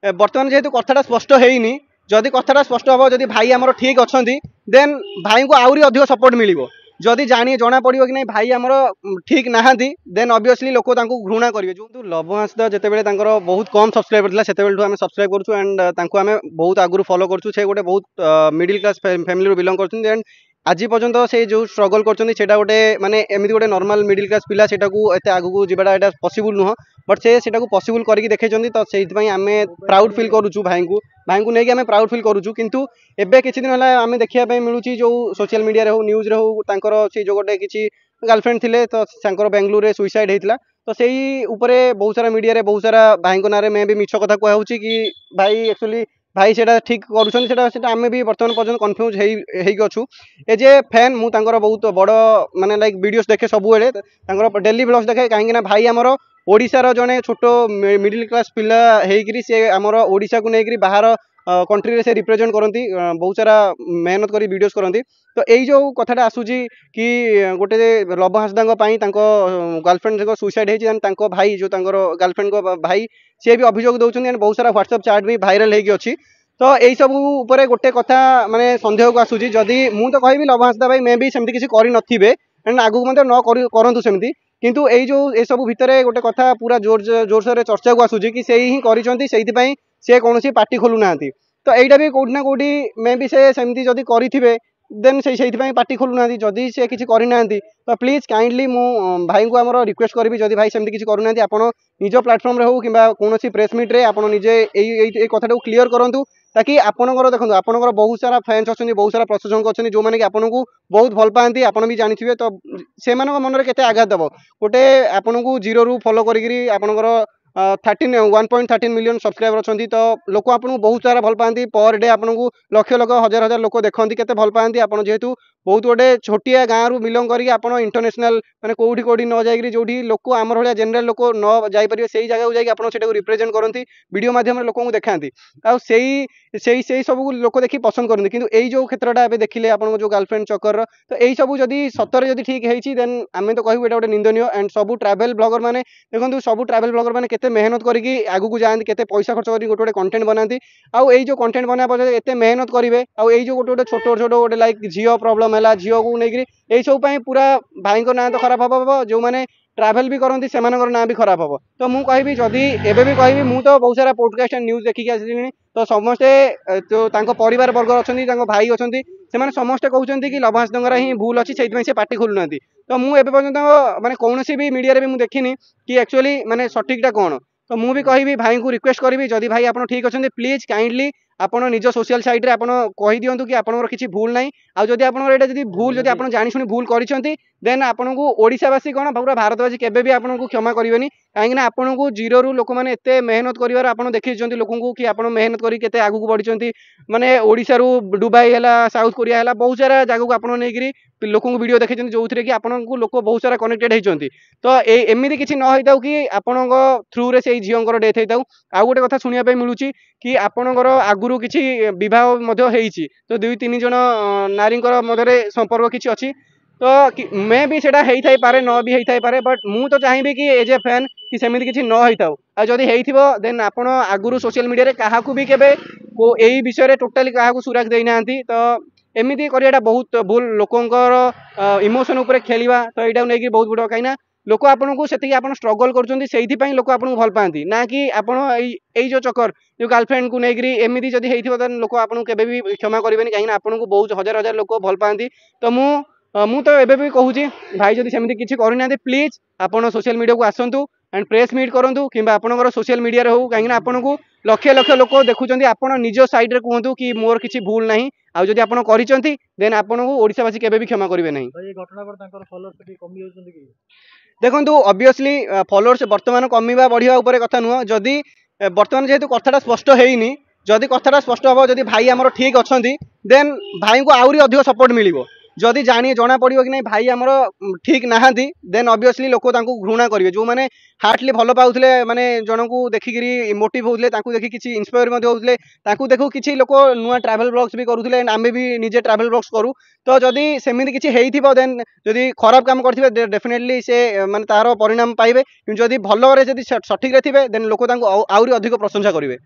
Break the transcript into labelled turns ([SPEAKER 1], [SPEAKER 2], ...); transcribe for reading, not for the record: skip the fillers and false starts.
[SPEAKER 1] बर्तमान जेहेतु कथाटा स्पष्ट होनी जदि कथाटा स्पष्ट हम जदि भाई आमर ठीक अच्छा देन भाई को आहरी अधिक सपोर्ट मिल जदि जना पड़ो कि नहीं भाई आमर ठीक नहांती देन ऑब्वियसली लोक घृणा करेंगे जो लवहांस जितेबाला बहुत कम सब्सक्राइबर था से आम सब्सक्राइब करूँ एंड आम बहुत आगुरी फॉलो करूँ से गोटे बहुत मिडिल क्लास फैमिली बिलंग कर एंड आज पर्यंत से जो स्ट्रगल कर गोटे माने एमती गोटे नॉर्मल मिडिल क्लास पिला से आगू जावाटा पॉसिबल नुह बट से पॉसिबल करके देखते तो से आम प्राउड फिल करूँ भाई को लेकिन आम प्राउड फिल करूँ किंतु एबे किसी दिन है आम देखा मिलूँ जो सोशल मीडिया हो न्यूज रे हो से जो गोटे किसी गर्लफ्रेंड थे तो बेंगलुरु में सुइसाइड होता तो से बहुत सारा मीडिया रे बहुत सारा भाई को ना मैं भी मिछ कथा कहूँ कि भाई एक्चुअली भाई से ठीक करें भी बर्तमान पर्यटन कन्फ्यूज होचु एज ए फैन मुझे बहुत बड़ माने लाइक वीडियोस देखे सब डेली ब्लॉग्स देखे कहीं भाई आमर ओडिशार जड़े छोट मिडिल क्लास पिला होकर सी आमर ओडिशा को लेकर बाहर कंट्री से रिप्रेजेंट करती बहुत सारा मेहनत कर वीडियोस करती तो यही जो कथाटा आसूची कि गोटे लव हांसदा गर्लफ्रेंड सुइसाइड होती भाई जो गर्लफ्रेंड भाई सी भी अभियोग दौरान बहुत सारा व्हाट्सएप चैट भी भाइराल होगी तो यही सब उपरे गोटे कथा माने सन्देह को आसूची जदि मु तो कहबी लव हांसदा भाई मे भी सेमती किसी करें एंड आगू न करूँ सेमती किंतु यही जो ये सब भितर गोटे कथा पूरा जोरसोर चर्चा को आसूची कि से ही करी से कौन पार्टी खोलू ना तो यहीटा भी कौटि ना कौटि मे भी सेमती जदि करेंगे देन से पार्टी खोलू ना जदि से किसी करना तो प्लीज काइंडली मु भाई को आमर रिक्वेस्ट करी जदि भाई सेमती किसी करूना आपड़ निज प्लाटफर्म रे हो कि कौन प्रेस मीट रे आपड़ निजे कथा क्लीयर करूँ ताकि आपणकर देखो आपणकर बहुत सारा फैंस अच्छे बहुत सारा प्रशंसक अच्छे जो मैंने आपन को बहुत भल पाती आपड़ भी जानी तो से मन में केते आघात देव गोटे आपन को जीरो रू फॉलो करी आपणकर 1.13 मिलियन सब्सक्राइबर अच्छा तो लोक आपको बहुत सारा भल पाती पर डे आपको लक्ष लक्ष हजार हजार लोक देखते केते भल पाती आपड़ जेहेतु बहुत गोटे छोटिया गाँव रु बिलंग करके इंटरनेशनल माने कोठी कोठी न जाइए जो लोक आमर भाया जनरल लोक न जापर से जगह को जाकर रिप्रेजेंट करती वीडियो माध्यम लोक देखा आई सब लोक देखी पसंद करते किंतु यही जो क्षेत्रटा देखिले आप जो गर्लफ्रेंड चक्कर तो यही सब जदि सतर जदि ठीक है देन आम तो कहूँ गोटे निंदनीय एंड सब ट्रावेल ब्लॉगर मैंने देखो सब ट्रावेल ब्लॉगर मैंने केते मेहनत करके आगू जाती केते पैसा खर्च कर गोटे कंटेंट बनाती आउ यही जो कंटेंट बना पड़े एत मेहनत करेंगे आउ यही जो गोटे छोट छोट गोटे लाइक झील प्रॉब्लम है झील को लेकर यही सब पूरा भाई ना तो खराब हम जो मैंने ट्रावेल भी करती से ना भी खराब हम तो मुझे कहबी जदि एबे भी कहबी मु तो बहुत सारा पॉडकास्ट एंड न्यूज देखिक आसी तो समस्ते जो परिवार वर्ग अच्छा भाई अच्छा से समस्ते कहते कि लव हांसदा ही भूल अच्छी से पार्टी खोलुना तो मुझे पर्यटन माने कौन भी मीडिया भी मुझे देखनी कि एक्चुअली माने सठिकटा कौन तो मुझे भी कहबी भाई को रिक्वेस्ट करी जदि भाई आप ठीक अच्छे प्लीज काइंडली आपन निज सोशल साइट रे आपन कहि दियंतु कि आपन किसी भूल नहीं आ जदि आपन एटा जदि भूल जदि आपन जानि सुनी भूल करिसेंती देन आपन को ओडिशावासी कोन पूरा भारतवासी केबे भी आपन को क्षमा करिवेनी काहेकि ना आपन को जीरो रु लोक माने एते मेहनत करिवार आपन देखिसेंती लोकन को कि आपन मेहनत करी केते आगु को बढ़िसेंती माने ओडिसा रु दुबई हला साउथ कोरिया हला बहुत सारा जगह को आपन नेगिरी लोक वीडियो देखिसेंती जो थरे कि आपन को लोक बहुत सारा कनेक्टेड होइचंती तो एमिति किछि न होइताउ कि आपन थ्रू रे से झियंकर डेथ होइताउ आ गोटे कथा सुनिया पे मिलुची कि आपनकर आगुरु किछि विवाह मध्य हेइची तो 2-3 जन नारींकर मध्यरे संपर्क किछि अछि तो मे भी सेटा हेइ थाइ पारे न भी हेइ थाइ पारे बट मु तो चाहिबी कि एज ए फैन कि सेमिति किछि न होइताउ आ जदि हेइथिबो देन आपण आगुरु सोशल मीडिया रे काहाकू भी केबे को एई विषय रे टोटली काहाकू सुराग देइ नांती तो एमिति करियाटा बहुत भूल लोकंकर इमोशन ऊपर खेलिबा तो एटा नै कि बहुत बड़ काइना लोक आपन को सेति आपन स्ट्रगल करचंती सेइथि पई लोक आपन को भल पांती ना कि आपन एई जो चक्कर जो गर्लफ्रेंड को नेगरी एमिति जदि हेइथिबो देन लोक आपन को केबे भी क्षमा करिवेनी काहे ना आपन को बहुत हजार हजार लोक भल पांती तो मु तो एबे भी कहूची भाई जदि सेमिति किछि करिना प्लीज आपन सोशल मीडिया को आसंतु एंड प्रेस मीट करंतु किबा आपनकर सोशल मीडिया रे हो काहे ना आपन को लक्ष लक्ष लोक देखुचंती आपन निज साइड रे कहंतु कि मोर किछि भूल नाही आ जदि आपन करिचंती देन आपन को ओडिसावासी केबे भी क्षमा करिवे नाही
[SPEAKER 2] भाई घटना पर तांकर फॉलोअर्स भी कमी होउचंती कि
[SPEAKER 1] देखो ऑब्वियसली फॉलोअर्स बर्तमान कमिबा बढ़िया ऊपर कथा नुह जदि बर्तमान जेहेतु कथाटा स्पष्ट होनी जदि कथाटा स्पष्ट हम जदि भाई आमर ठीक अच्छा देन भाई को आहरी अधिक सपोर्ट मिल जदि जना पड़ो कि नहीं भाई आमर ठीक नहांती देन ऑब्वियसली लोक घृणा करेंगे जो मैंने हार्टली भल पाऊले माने जन को देखिकी मोटिव होते देखिए किसी इन्स्पायर होते देखो किसी लोक नुआ ट्रावेल ब्लॉग्स भी करुले एंड आम भी निजे ट्रावेल ब्लॉग्स करूँ तो जदि सेमती किसी होइथिबो देन जदि खराब काम करथिबे डेफिनेटली से माने तार परिणाम पाइबे जदि भल जदि सठिक रे थिबे देन लोक आहरी अधिक प्रशंसा करेंगे।